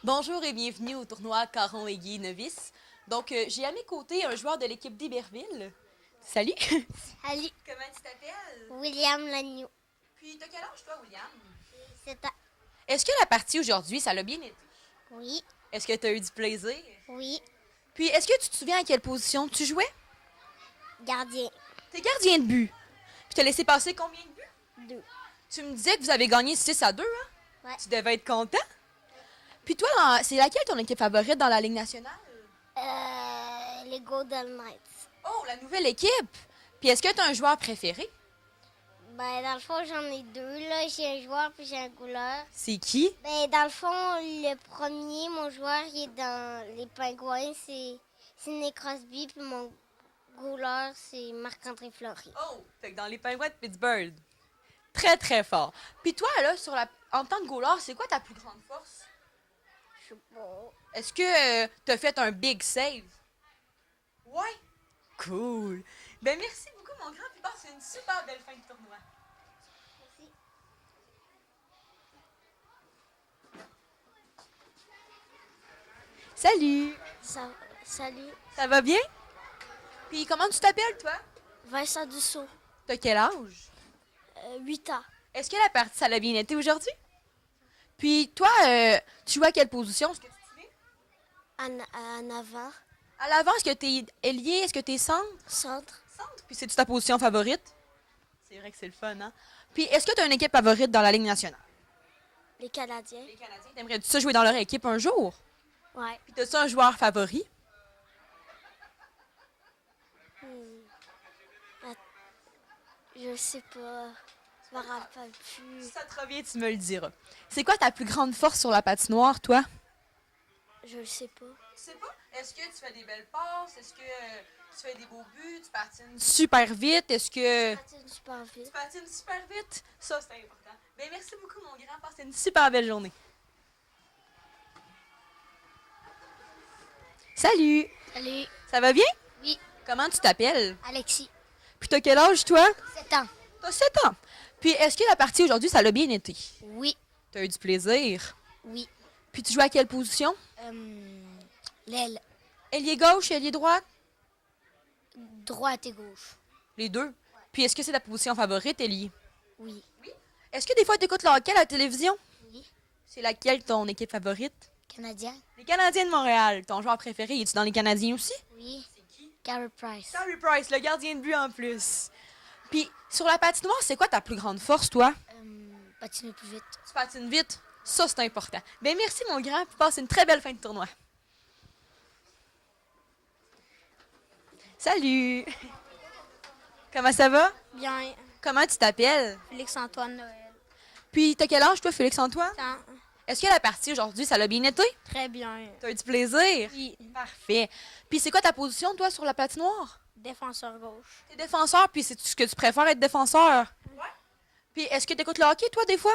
Bonjour et bienvenue au tournoi Caron et Guy Novice. Donc, j'ai à mes côtés un joueur de l'équipe d'Iberville. Salut! Salut, Comment tu t'appelles? William Lagneau. Puis, t'as quel âge, toi, William? C'est à... Est-ce que la partie aujourd'hui, ça l'a bien été? Oui, Est-ce que tu as eu du plaisir? oui, Puis, est-ce que tu te souviens à quelle position tu jouais? gardien. T'es gardien de but. Puis, t'as laissé passer combien de buts? 2. Tu me disais que vous avez gagné 6-2, hein? Ouais. Tu devais être content. Puis, toi, c'est laquelle ton équipe favorite dans la Ligue nationale? Les Golden Knights. Oh, la nouvelle équipe! Puis, est-ce que tu as un joueur préféré? Ben, dans le fond, j'en ai deux, là. J'ai un joueur puis j'ai un goaler. C'est qui? Ben, dans le fond, le premier, mon joueur, il est dans les Pingouins, c'est Sidney Crosby, puis mon goaler, c'est Marc-André Fleury. Oh, fait que dans les Penguins de Pittsburgh. Très, très fort. Puis toi, là, en tant que goaler, c'est quoi ta plus grande force? Je sais pas. Est-ce que t'as fait un big save? Ouais. Cool. Ben merci beaucoup, mon grand. Puis passe une super belle fin de tournoi. Merci. Salut. Salut, Ça va bien? Puis comment tu t'appelles, toi? Vincent Dussault, T'as quel âge? 8 ans. Est-ce que la partie, ça l'a bien été aujourd'hui? Puis toi, tu joues à quelle position? Est-ce que tu te souviens? En avant, À l'avant, est-ce que t'es ailier? Est-ce que t'es centre? centre, Centre. Puis c'est-tu ta position favorite? C'est vrai que c'est le fun, hein? Puis est-ce que tu as une équipe favorite dans la Ligue nationale? les Canadiens. Les Canadiens. T'aimerais-tu ça jouer dans leur équipe un jour? Ouais. Puis t'as-tu un joueur favori? Je sais pas. Je me rappelle plus. Si ça te revient, tu me le diras. C'est quoi ta plus grande force sur la patinoire, toi? Je le sais pas. Je sais pas. Est-ce que tu fais des belles passes? Est-ce que tu fais des beaux buts? Tu patines super vite? Est-ce que Patine super tu vite. patines super vite? Ça, c'est important. Ben merci beaucoup, mon grand. Passe une super belle journée. Salut! Salut. Ça va bien? Oui. Comment tu t'appelles? Alexis. Puis t'as quel âge, toi? 7 ans. T'as 7 ans. Puis est-ce que la partie aujourd'hui, ça l'a bien été? Oui. T'as eu du plaisir. Oui. Puis tu joues à quelle position? L'aile. Ailier gauche, ailier droite? Droite et gauche. Les deux. Puis est-ce que c'est ta position favorite, ailier? Oui. Est-ce que des fois tu écoutes le hockey à la télévision? Oui. C'est laquelle ton équipe favorite? Canadien. Les Canadiens de Montréal. Ton joueur préféré, es-tu dans les Canadiens aussi? Oui. C'est qui? Carey Price. Carey Price, le gardien de but en plus. Puis sur la patinoire, c'est quoi ta plus grande force, toi? Patiner plus vite. Tu patines vite. Ça, c'est important. Ben merci, mon grand, puis passe une très belle fin de tournoi. Salut! Comment ça va? Bien. Comment tu t'appelles? Félix-Antoine Noël. Puis t'as quel âge, toi, Félix-Antoine? Est-ce que la partie aujourd'hui, ça l'a bien été? Très bien. T'as eu du plaisir? Oui. Parfait. Puis c'est quoi ta position, toi, sur la patinoire? Défenseur gauche. T'es défenseur, puis c'est ce que tu préfères être défenseur? Ouais. Puis est-ce que t'écoutes le hockey, toi, des fois?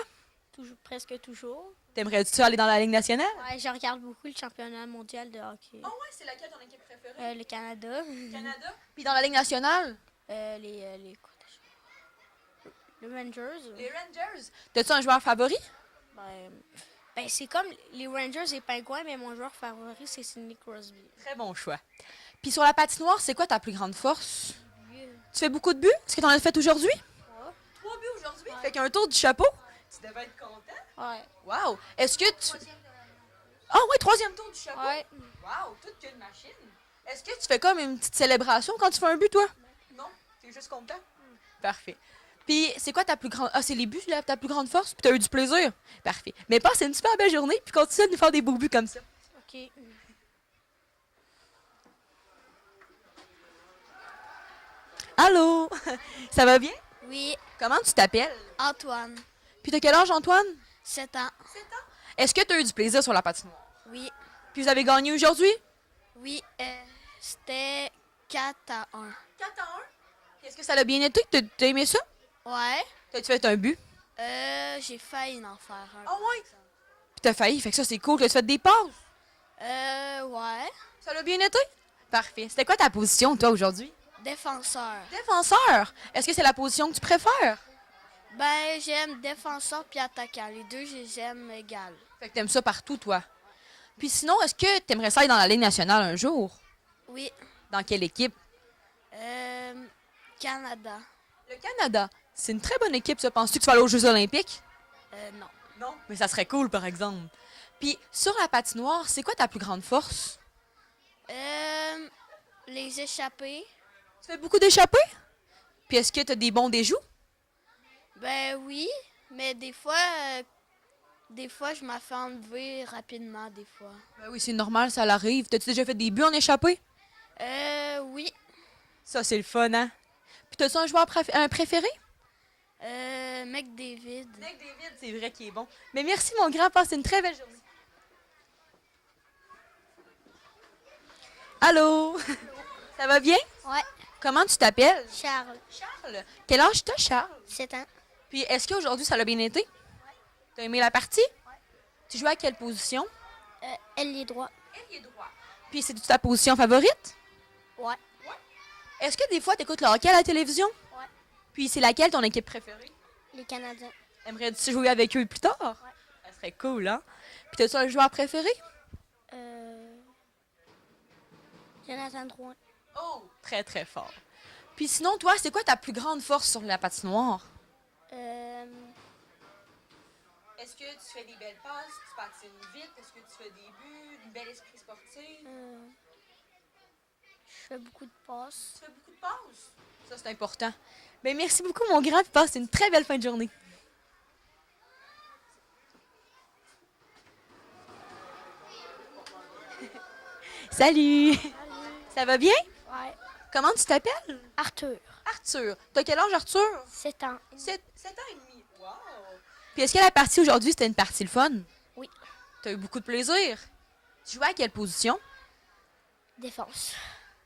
Toujours, presque toujours. T'aimerais-tu aller dans la Ligue nationale? Ouais, je regarde beaucoup le championnat mondial de hockey. Oh ouais, c'est laquelle ton équipe préférée? Le Canada. Canada. Puis dans la Ligue nationale? Les Rangers. Les Rangers. T'as-tu un joueur favori? C'est comme les Rangers et Pingouins, mais mon joueur favori, c'est Sidney Crosby. Très bon choix. Puis sur la patinoire, c'est quoi ta plus grande force? Tu fais beaucoup de buts? Est-ce que t'en as fait aujourd'hui? 3 buts aujourd'hui? Fait qu'un tour du chapeau? Tu devais être content. Ouais. Wow! Est-ce que tu... Ah ouais, troisième tour du chapeau? Ouais. Wow, toute qu'une machine. Est-ce que tu fais comme une petite célébration quand tu fais un but, toi? Non. T'es juste content? Parfait. Puis, c'est quoi ta plus grande... Ah, c'est les buts, là, ta plus grande force? Puis t'as eu du plaisir? Parfait. Mais passe une super belle journée, puis continue de nous faire des beaux buts comme ça. OK. Allô? Ça va bien? Oui. Comment tu t'appelles? Antoine. Puis t'as quel âge, Antoine? 7 ans. 7 ans. Est-ce que t'as eu du plaisir sur la patinoire? Oui. Puis vous avez gagné aujourd'hui? Oui. C'était 4-1. 4 à 1. Puis est-ce que ça l'a bien été? T'as aimé ça? Ouais. T'as-tu fait un but? J'ai failli en faire un. Ah ouais? Puis t'as failli, fait que ça, c'est cool. T'as fait des passes? Ouais. Ça l'a bien été? Parfait. C'était quoi ta position, toi, aujourd'hui? Défenseur. Défenseur. Est-ce que c'est la position que tu préfères? J'aime défenseur puis attaquant. Les deux, je les aime égal. Fait que t'aimes ça partout, toi. Puis sinon, est-ce que tu aimerais ça aller dans la Ligue nationale un jour? Oui. Dans quelle équipe? Canada. Le Canada. C'est une très bonne équipe, ça. Penses-tu que tu vas aller aux Jeux olympiques? Non. Non. Mais ça serait cool, par exemple. Puis sur la patinoire, c'est quoi ta plus grande force? Les échappées. Tu fais beaucoup d'échappées? Puis est-ce que tu as des bons déjoues? Ben oui, mais des fois, je me fais enlever rapidement, des fois. Ben oui, c'est normal, ça l'arrive. T'as-tu déjà fait des buts en échappée? Oui. Ça, c'est le fun, hein? Puis t'as-tu un joueur un préféré? McDavid. McDavid, c'est vrai qu'il est bon. Mais merci, mon grand. Passe une très belle journée. Allô? Ça va bien? Ouais. Comment tu t'appelles? Charles, Charles. Quel âge t'as, Charles? 7 ans. Puis est-ce qu'aujourd'hui, ça l'a bien été? T'as aimé la partie? Tu jouais à quelle position? Ailier droit. Ailier droit. Puis c'est ta position favorite? Ouais. Est-ce que des fois, tu écoutes le hockey à la télévision? Ouais. Puis c'est laquelle ton équipe préférée? Les Canadiens. Aimerais-tu jouer avec eux plus tard? Ouais. Ça serait cool, hein? Puis t'as-tu un joueur préféré? Jonathan Drouin. Oh! Très, très fort. Puis sinon, toi, c'est quoi ta plus grande force sur la patinoire? Est-ce que tu fais des belles passes? Tu patines vite? Est-ce que tu fais des buts? Un bel esprit sportif? Je fais beaucoup de passes. Tu fais beaucoup de passes? Ça, c'est important. Bien, merci beaucoup, mon grand, puis passe une très belle fin de journée. Salut! Ça va bien? Ouais. Comment tu t'appelles? Arthur. Arthur. T'as quel âge, Arthur? 7 ans. 7 ans et demi. Wow! Puis est-ce que la partie aujourd'hui, c'était une partie le fun? Oui. T'as eu beaucoup de plaisir? Tu jouais à quelle position? Défense.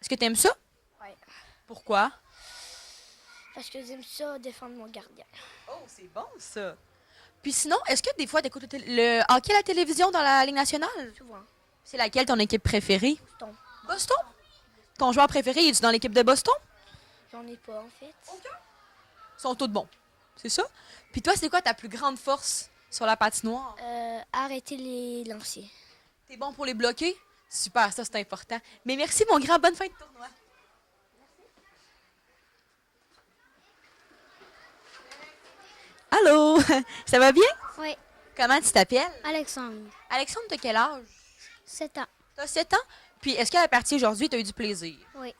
Est-ce que t'aimes ça? Ouais. Pourquoi? Parce que j'aime ça défendre mon gardien. Oh, c'est bon, ça! Puis sinon, est-ce que des fois, t'écoutes le hockey à la télévision dans la Ligue nationale? Souvent. C'est laquelle ton équipe préférée? Boston. Boston? Ton joueur préféré, est-tu dans l'équipe de Boston? J'en ai pas en fait. Ils sont tous bons. C'est ça? Puis toi, c'est quoi ta plus grande force sur la patinoire? Arrêter les lanciers. T'es bon pour les bloquer? Super, ça c'est important. Mais merci mon grand, bonne fin de tournoi. Allô? Ça va bien? Oui. Comment tu t'appelles? Alexandre. Alexandre, t'as quel âge? 7 ans. T'as 7 ans? Puis est-ce qu'à la partie aujourd'hui, t'as eu du plaisir? Oui.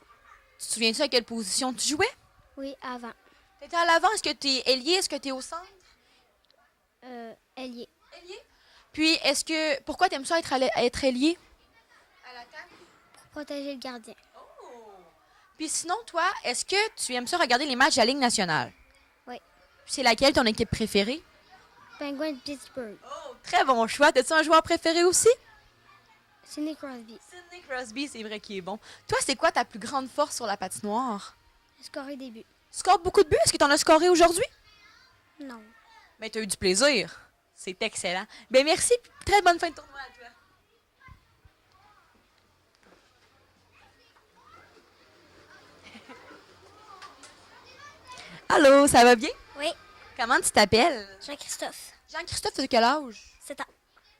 Tu te souviens-tu à quelle position tu jouais? Oui, avant. T'étais à l'avant, est-ce que t'es ailier? Est-ce que t'es au centre? Ailier. Ailier. Puis est-ce que. Pourquoi t'aimes ça être ailier? À l'attaque? Pour protéger le gardien. Oh! Puis sinon, toi, est-ce que tu aimes ça regarder les matchs de la Ligue nationale? Oui. Puis c'est laquelle ton équipe préférée? Penguin de Pittsburgh. Oh, très bon choix. T'as-tu un joueur préféré aussi? Sidney Crosby. Sidney Crosby, c'est vrai qu'il est bon. Toi, c'est quoi ta plus grande force sur la patinoire? Scorer des buts. Tu scores beaucoup de buts? Est-ce que tu en as scoré aujourd'hui? Non. Mais tu as eu du plaisir. C'est excellent. Ben merci. Très bonne fin de tournoi à toi. Allô, ça va bien? Oui. Comment tu t'appelles? Jean-Christophe. Jean-Christophe, t'as quel âge? 7 ans.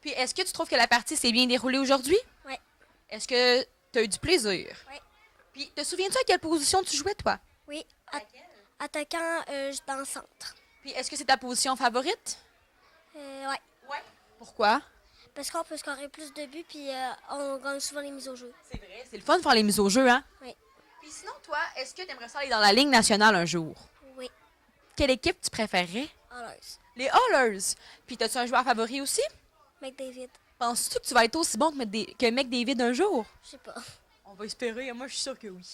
Puis est-ce que tu trouves que la partie s'est bien déroulée aujourd'hui? Oui. Est-ce que tu as eu du plaisir? Oui. Puis te souviens-tu à quelle position tu jouais, toi? Oui. Attaquant dans le centre. Puis est-ce que c'est ta position favorite? Ouais. Ouais. Pourquoi? Parce qu'on peut scorer plus de buts, puis on gagne souvent les mises au jeu. C'est vrai, c'est le fun de faire les mises au jeu, hein? Oui. Puis sinon, toi, est-ce que tu aimerais ça aller dans la Ligue nationale un jour? Oui. Quelle équipe tu préférerais? Alors, Les Oilers. Puis t'as-tu un joueur favori aussi? McDavid. Penses-tu que tu vas être aussi bon que McDavid un jour? Je sais pas. On va espérer, moi je suis sûre que oui.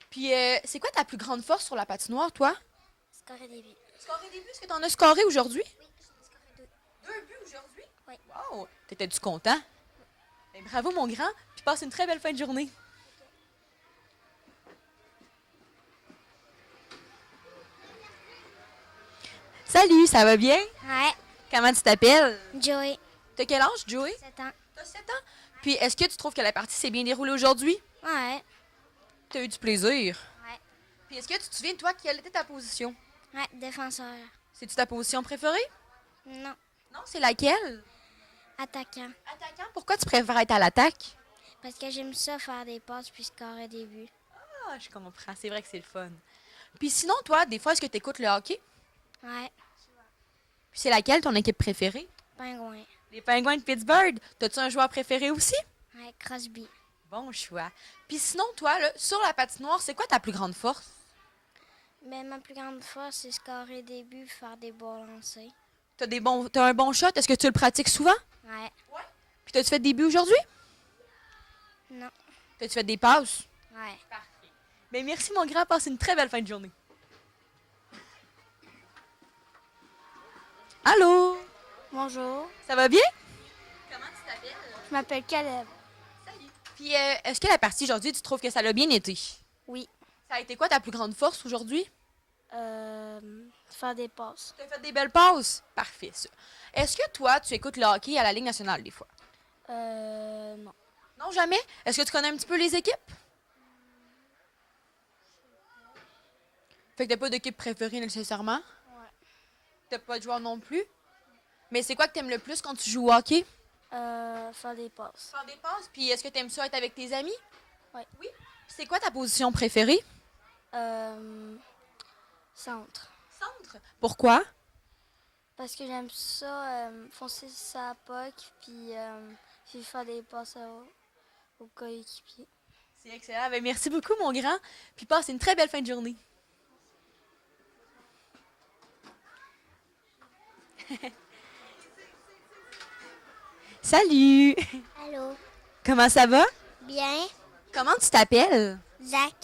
Puis c'est quoi ta plus grande force sur la patinoire, toi? Scorer des buts. Scorer des buts, est-ce que t'en as scoré aujourd'hui? Oui, j'en ai scoré 2. 2 buts aujourd'hui? Oui. Wow! T'étais-tu content? Ben, bravo, mon grand. Puis passe une très belle fin de journée. Salut, ça va bien? Ouais. Comment tu t'appelles? Joey. T'as quel âge, Joey? 7 ans. T'as 7 ans. Puis est-ce que tu trouves que la partie s'est bien déroulée aujourd'hui? Ouais. T'as eu du plaisir. Ouais. Puis est-ce que tu te souviens, toi, quelle était ta position? Ouais, défenseur. C'est-tu ta position préférée? Non. Non, c'est laquelle? Attaquant. Attaquant, pourquoi tu préfères être à l'attaque? Parce que j'aime ça faire des passes puis scorer des buts. Ah, je comprends. C'est vrai que c'est le fun. Puis sinon, toi, des fois, est-ce que tu écoutes le hockey? Ouais. Puis c'est laquelle ton équipe préférée? Pingouin. Les Penguins de Pittsburgh. T'as-tu un joueur préféré aussi? Ouais, Crosby. Bon choix. Puis sinon, toi, là, sur la patinoire, c'est quoi ta plus grande force? Mais ma plus grande force, c'est scorer des buts, faire des balles lancées. T'as un bon shot. Est-ce que tu le pratiques souvent? Ouais. Puis t'as-tu fait des buts aujourd'hui? Non. T'as-tu fait des passes? Ouais. Parfait. Ben merci, mon grand. Passe une très belle fin de journée. Allô? Bonjour, Ça va bien? Comment tu t'appelles? je m'appelle Caleb. Salut. Puis, est-ce que la partie aujourd'hui, tu trouves que ça l'a bien été? Oui. Ça a été quoi ta plus grande force aujourd'hui? Faire des passes. Tu as fait des belles passes? Parfait, ça. Est-ce que toi, tu écoutes le hockey à la Ligue nationale des fois? Non. Non, jamais? Est-ce que tu connais un petit peu les équipes? Fait que t'as pas d'équipe préférée nécessairement? Ouais. T'as pas de joueur non plus? Mais c'est quoi que t'aimes le plus quand tu joues au hockey? Faire des passes. Faire des passes. Puis est-ce que t'aimes ça être avec tes amis? Ouais. Oui. Puis c'est quoi ta position préférée? Centre. Centre. Pourquoi? Parce que j'aime ça, foncer sa puck, puis faire des passes aux coéquipiers. C'est excellent. Ben, merci beaucoup, mon grand. Puis passe une très belle fin de journée. Salut! Allô? Comment ça va? Bien. Comment tu t'appelles? Zach.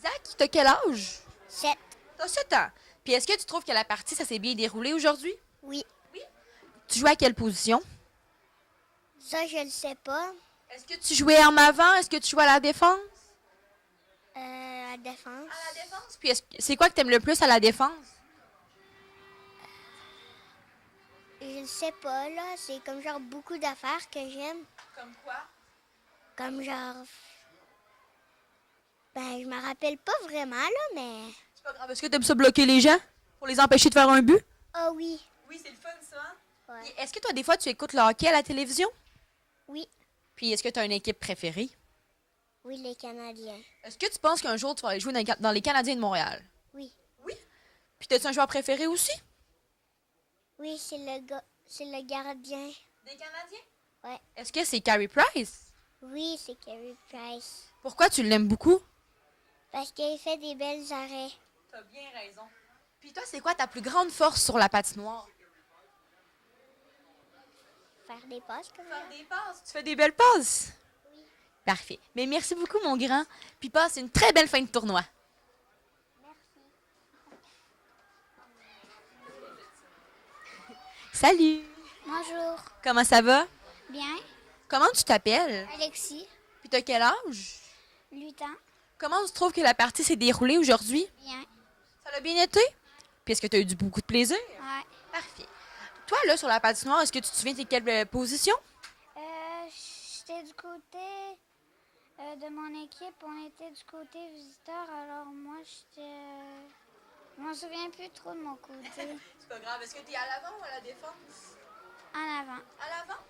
Zach, t'as quel âge? 7. T'as 7 ans. Puis est-ce que tu trouves que la partie, ça s'est bien déroulé aujourd'hui? Oui. Tu jouais à quelle position? Ça, je le sais pas. Est-ce que tu jouais en avant? Est-ce que tu jouais à la défense? À défense. À la défense. Puis c'est quoi que t'aimes le plus à la défense? Je le sais pas, là. C'est comme genre beaucoup d'affaires que j'aime. Comme quoi? Comme genre... Ben, je me rappelle pas vraiment, là, mais... C'est pas grave. Est-ce que t'aimes ça bloquer les gens? Pour les empêcher de faire un but? Ah oui. Oui, c'est le fun, ça. Ouais. Puis est-ce que toi, des fois, tu écoutes le hockey à la télévision? Oui. Puis est-ce que tu as une équipe préférée? Oui, les Canadiens. Est-ce que tu penses qu'un jour, tu vas aller jouer dans les Canadiens de Montréal? Oui. Oui. Puis t'as-tu un joueur préféré aussi? Oui, c'est le gardien. Des Canadiens? Ouais. Est-ce que c'est Carey Price? Oui, c'est Carey Price. Pourquoi tu l'aimes beaucoup? Parce qu'il fait des belles arrêts. T'as bien raison. Puis toi, c'est quoi ta plus grande force sur la patinoire? Faire des passes comme ça. Des passes. Tu fais des belles passes? Oui. Parfait. Mais merci beaucoup, mon grand. Puis passe une très belle fin de tournoi. Salut! Bonjour. Comment ça va? Bien. Comment tu t'appelles? Alexis, Puis t'as quel âge? 8 ans. Comment tu trouves que la partie s'est déroulée aujourd'hui? Bien. Ça l'a bien été? Puis est-ce que tu as eu beaucoup de plaisir? Ouais. Parfait. Toi, là, sur la patinoire, est-ce que tu te souviens de quelle position? J'étais du côté de mon équipe. On était du côté visiteur. Alors moi, j'étais... Je m'en souviens plus trop de mon côté. C'est pas grave. Est-ce que tu es à l'avant ou à la défense? En avant. À l'avant.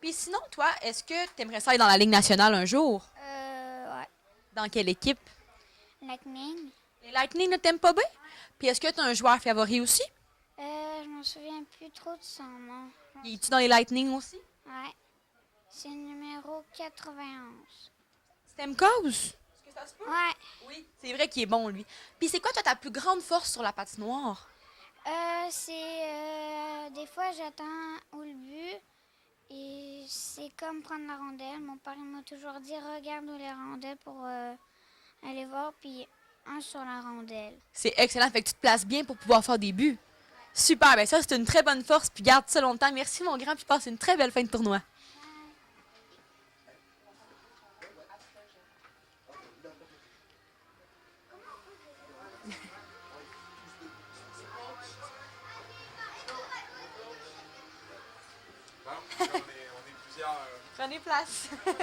Puis sinon, toi, est-ce que tu aimerais ça aller dans la Ligue nationale un jour? Ouais. Dans quelle équipe? Lightning. Les Lightning ne t'aiment pas bien? Puis est-ce que tu as un joueur favori aussi? Je m'en souviens plus trop de son nom. Es-tu dans les Lightning aussi? Ouais. C'est le numéro 91. Stamkos? Est-ce que ça se peut? Ouais. Oui. C'est vrai qu'il est bon, lui. Puis c'est quoi, toi, ta plus grande force sur la patinoire? Des fois, j'attends au but et c'est comme prendre la rondelle. Mon père il m'a toujours dit regarde où les rondelles pour aller voir, puis un sur la rondelle. C'est excellent. Fait que tu te places bien pour pouvoir faire des buts. Super. Ben ça, c'est une très bonne force. Puis garde ça longtemps. Merci, mon grand. Puis passe une très belle fin de tournoi. On est plusieurs. Prenez place. OK.